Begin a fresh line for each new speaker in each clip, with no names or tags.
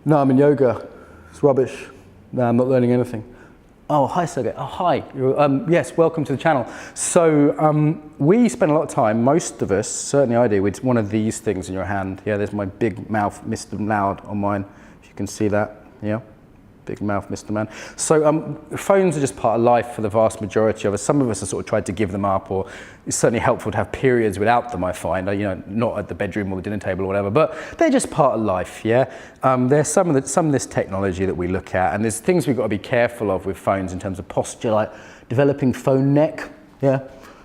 No, I'm in yoga. It's rubbish. No, I'm not learning anything. Oh, hi, Sergey. Oh, hi. Yes, welcome to the channel. So we spend a lot of time, most of us, certainly I do, with one of these things in your hand. Yeah, there's my big mouth, Mr. Loud on mine, if you can see that. Yeah, big mouth, Mr. Man. So phones are just part of life for the vast majority of us. Some of us have sort of tried to give them up, or it's certainly helpful to have periods without them, I find. You know, not at the bedroom or the dinner table or whatever, but they're just part of life, yeah? There's some of this technology that we look at, and there's things we've got to be careful of with phones in terms of posture, like developing phone neck, yeah?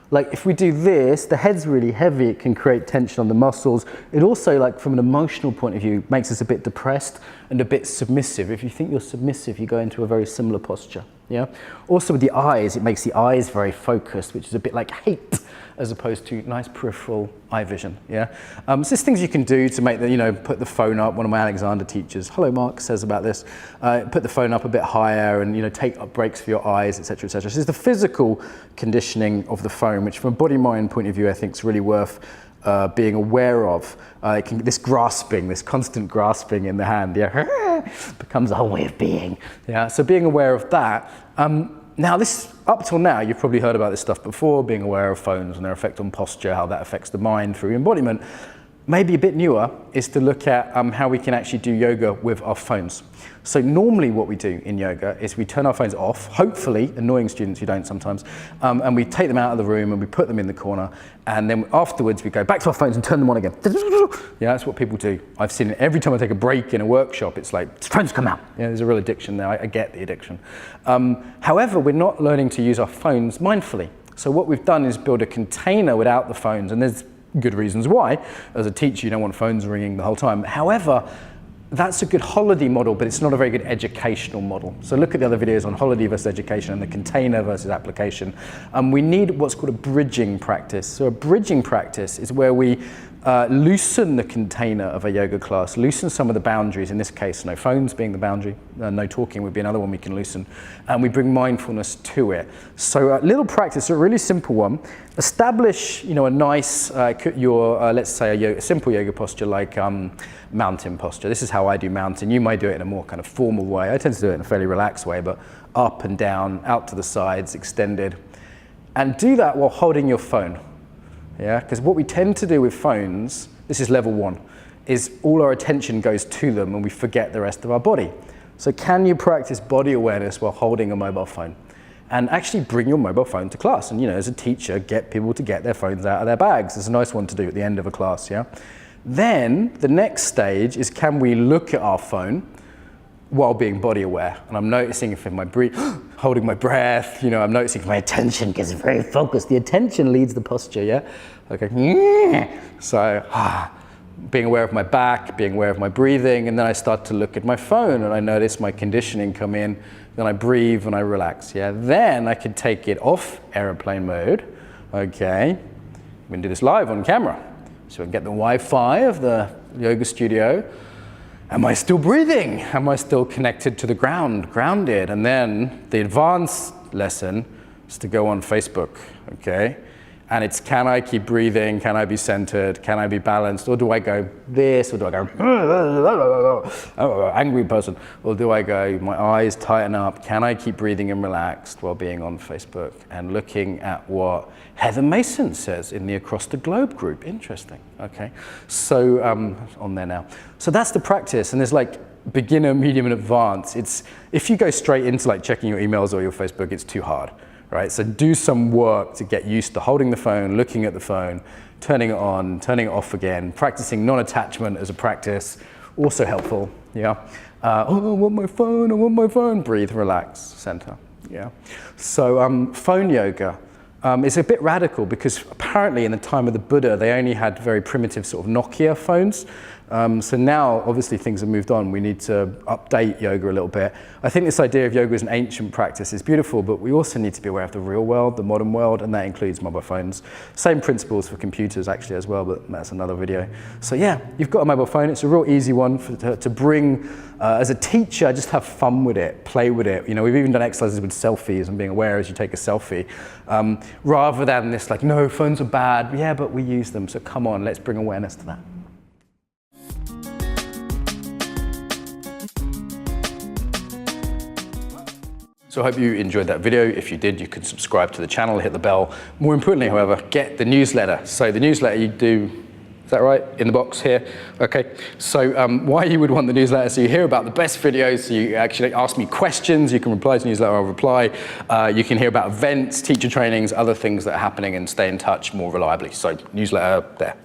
Like if we do this, the head's really heavy, it can create tension on the muscles. It also, like from an emotional point of view, makes us a bit depressed and a bit submissive. If you think you're submissive, you go into a very similar posture, yeah? Also with the eyes, it makes the eyes very focused, which is a bit like hate, as opposed to nice peripheral eye vision, yeah? So there's things you can do to make the, you know, put the phone up. One of my Alexander teachers, hello Mark, says about this, put the phone up a bit higher and, you know, take up breaks for your eyes, etc., etc. So it's the physical conditioning of the phone, which from a body-mind point of view, I think is really worth being aware of. This grasping, this constant grasping in the hand, yeah, becomes a whole way of being, yeah? So being aware of that. Now this, up till now, you've probably heard about this stuff before, being aware of phones and their effect on posture, how that affects the mind through embodiment. Maybe a bit newer is to look at how we can actually do yoga with our phones. So normally what we do in yoga is we turn our phones off, hopefully, annoying students who don't sometimes, and we take them out of the room and we put them in the corner, and then afterwards we go back to our phones and turn them on again. Yeah, that's what people do. I've seen it every time I take a break in a workshop, it's like, phones come out. Yeah, there's a real addiction there, I get the addiction. However, we're not learning to use our phones mindfully. So what we've done is build a container without the phones, and there's good reasons why. As a teacher, you don't want phones ringing the whole time. However, that's a good holiday model, but it's not a very good educational model. So look at the other videos on holiday versus education and the container versus application. We need what's called a bridging practice. So a bridging practice is where we loosen the container of a yoga class, loosen some of the boundaries, in this case no phones being the boundary, no talking would be another one we can loosen, and we bring mindfulness to it. So a little practice, a really simple one. Establish, you know, a nice, let's say a simple yoga posture like mountain posture. This is how I do mountain. You might do it in a more kind of formal way. I tend to do it in a fairly relaxed way, but up and down, out to the sides, extended. And do that while holding your phone. Yeah, because what we tend to do with phones, this is level one, is all our attention goes to them and we forget the rest of our body. So can you practice body awareness while holding a mobile phone? And actually bring your mobile phone to class. And, you know, as a teacher, get people to get their phones out of their bags. It's a nice one to do at the end of a class, yeah? Then the next stage is, can we look at our phone while being body aware? And I'm noticing if in my holding my breath, you know, I'm noticing if my attention gets very focused. The attention leads the posture, yeah? Okay, so being aware of my back, being aware of my breathing, and then I start to look at my phone and I notice my conditioning come in, then I breathe and I relax, yeah? Then I can take it off airplane mode, okay? We can do this live on camera. So I can get the Wi-Fi of the yoga studio. Am I still breathing? Am I still connected to the ground, grounded? And then the advanced lesson is to go on Facebook, okay? And it's, can I keep breathing? Can I be centered? Can I be balanced? Or do I go this? Or do I go, angry person? Or do I go, my eyes tighten up? Can I keep breathing and relaxed while being on Facebook? And looking at what Heather Mason says in the Across the Globe group. Interesting, okay? So, on there now. So that's the practice, and there's like beginner, medium, and advanced. It's, if you go straight into like checking your emails or your Facebook, it's too hard. Right, so do some work to get used to holding the phone, looking at the phone, turning it on, turning it off again, practicing non-attachment as a practice, also helpful, yeah. Oh, I want my phone, breathe, relax, center, yeah. So phone yoga is a bit radical because apparently in the time of the Buddha, they only had very primitive sort of Nokia phones. So now, obviously, things have moved on. We need to update yoga a little bit. I think this idea of yoga as an ancient practice is beautiful, but we also need to be aware of the real world, the modern world, and that includes mobile phones. Same principles for computers, actually, as well, but that's another video. So yeah, you've got a mobile phone. It's a real easy one to bring. As a teacher, just have fun with it, play with it. You know, we've even done exercises with selfies and being aware as you take a selfie, rather than this like, no, phones are bad. Yeah, but we use them, so come on, let's bring awareness to that. So I hope you enjoyed that video. If you did, you can subscribe to the channel, hit the bell. More importantly, however, get the newsletter. So the newsletter you do, is that right? In the box here? Okay. So why you would want the newsletter, so you hear about the best videos, so you actually ask me questions, you can reply to the newsletter, I'll reply. You can hear about events, teacher trainings, other things that are happening, and stay in touch more reliably. So newsletter there.